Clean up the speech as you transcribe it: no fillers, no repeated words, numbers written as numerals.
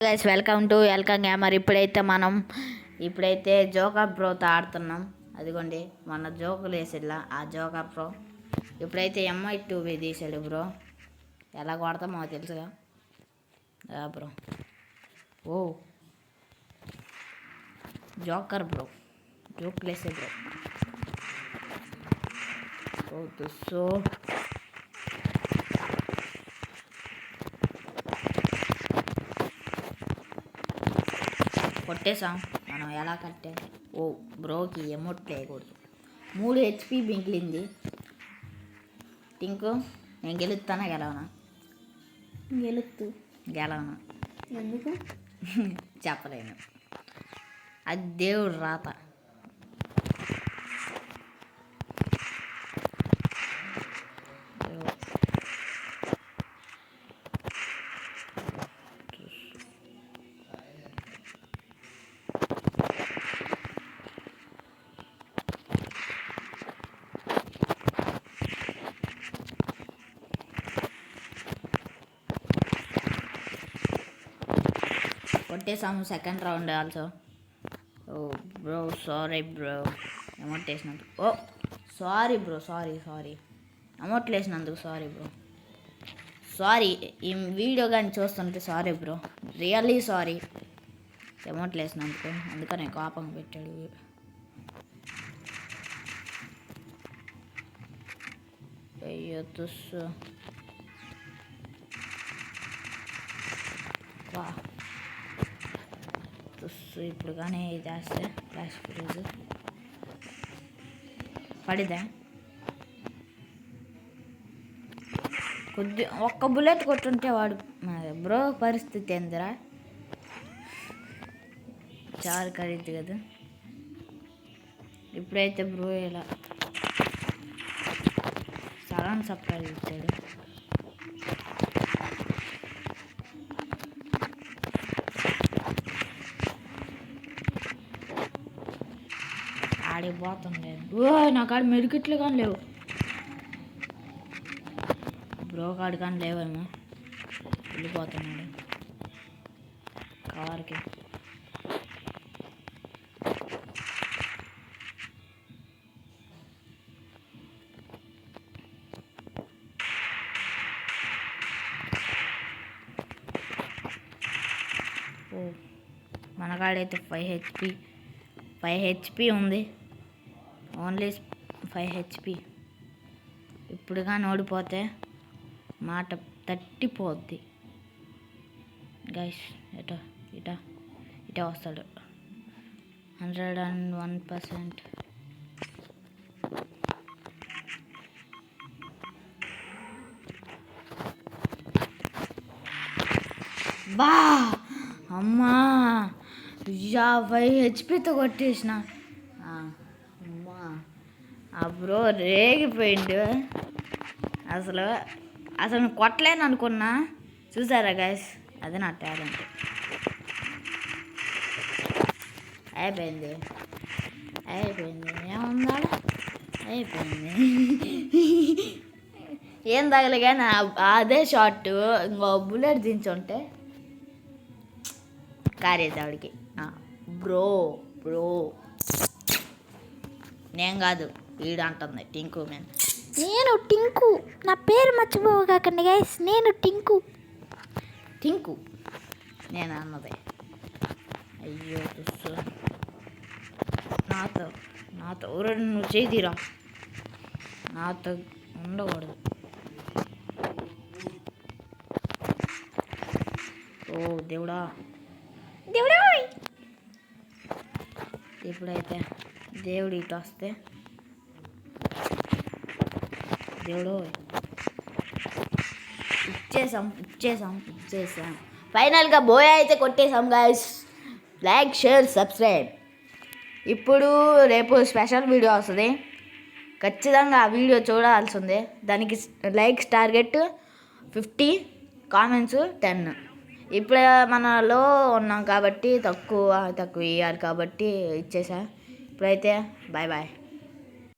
Guys welcome గ్యామర్. ఇప్పుడైతే joker ప్రోతో ఆడుతున్నాం. అదిగోండి మన జోకులు వేసిలా ఆ జోకర్ ప్రో. ఇప్పుడైతే MI2 తీసాడు బ్రో. ఎలా కొడతామో తెలుసుగా బ్రో. ఓ జోకర్ బ్రో, జోకులు వేసే బ్రో. ఓ తుస్సో కొట్టేసాం మనం. ఎలా కట్టాలి? ఓ బ్రోకి ఎమోట్ వేయకూడదు. 3 HP మిగిలింది. టింకు నేను గెలుస్తానా గెలవనా? గెలవనా ఎందుకు చెప్పలేను. అది దేవుడు రాత. కొట్టేసాము సెకండ్ రౌండ్ ఆల్సో. ఓ బ్రో సారీ బ్రో, అమౌంట్ వేసినందుకు. ఓ సారీ బ్రో, సారీ అమౌంట్ వేసినందుకు సారీ బ్రో. సారీ, ఈ వీడియో కానీ చూస్తుంటే sorry bro, really sorry. Amount వేసినందుకు అందుకనే కోపం పెట్టాడు. అయ్యో తుస్సు. వా ఇప్పుడు కానీ చేస్తే ఫ్లాష్ ఫ్రీజ్ పడిదా? ఒక్క బుల్లెట్ కొట్టుంటే వాడు బ్రో పరిస్థితి ఏందిరా? చాలు ఖరీదు కదా. ఇప్పుడైతే బ్రో ఇలా సగం సర్ప్రైజ్ ఇచ్చాడు. ఆడిపోతుంది. ఓ నా కాడ మెడికిట్లు కానీ లేవు బ్రో. కాడు కానీ లేవేమో. వెళ్ళిపోతున్నాడు కార్కి. ఓ మన కాడైతే 5 HP ఉంది. Only 5 HP. ఇప్పుడు కానీ ఓడిపోతే మాట తట్టిపోద్ది గైస్. ఇట వస్తాడు 101%. బా అమ్మా 50 HPతో కొట్టేసిన. అమ్మా ఆ బ్రో రేగిపోయిండు. అసలు కొట్టలేను అనుకున్నా. చూసారా గైస్, అది నా టాలెంట్. అయిపోయింది ఏముందా? అయిపోయింది. ఏం తగలే కానీ అదే షాట్ ఇంకో బుల్లెట్ దించుంటే కారేదాడికి. బ్రో నేను కాదు, వీడు అంటుంది టింకు. నేను టింకు, నా పేరు మర్చిపోకండి గైస్. నేను టింకు నేను అన్నది. అయ్యో నాతో నువ్వు చేదిరా, నాతో ఉండకూడదు. ఓ దేవుడా. ఇప్పుడైతే దేవుడు ఇటు వస్తే దేవుడు ఇచ్చేసాం. ఫైనల్గా బోయ్ అయితే కొట్టేసాం గైస్. Like, share, subscribe. ఇప్పుడు రేపు స్పెషల్ వీడియో వస్తుంది. ఖచ్చితంగా ఆ వీడియో చూడాల్సిందే. దానికి లైక్స్ టార్గెట్ 50, కామెంట్స్ 10. ఇప్పుడు మనలో ఉన్నాం కాబట్టి తక్కువ ఇవ్వాలి కాబట్టి ఇచ్చేసా. ఇప్పుడైతే బాయ్.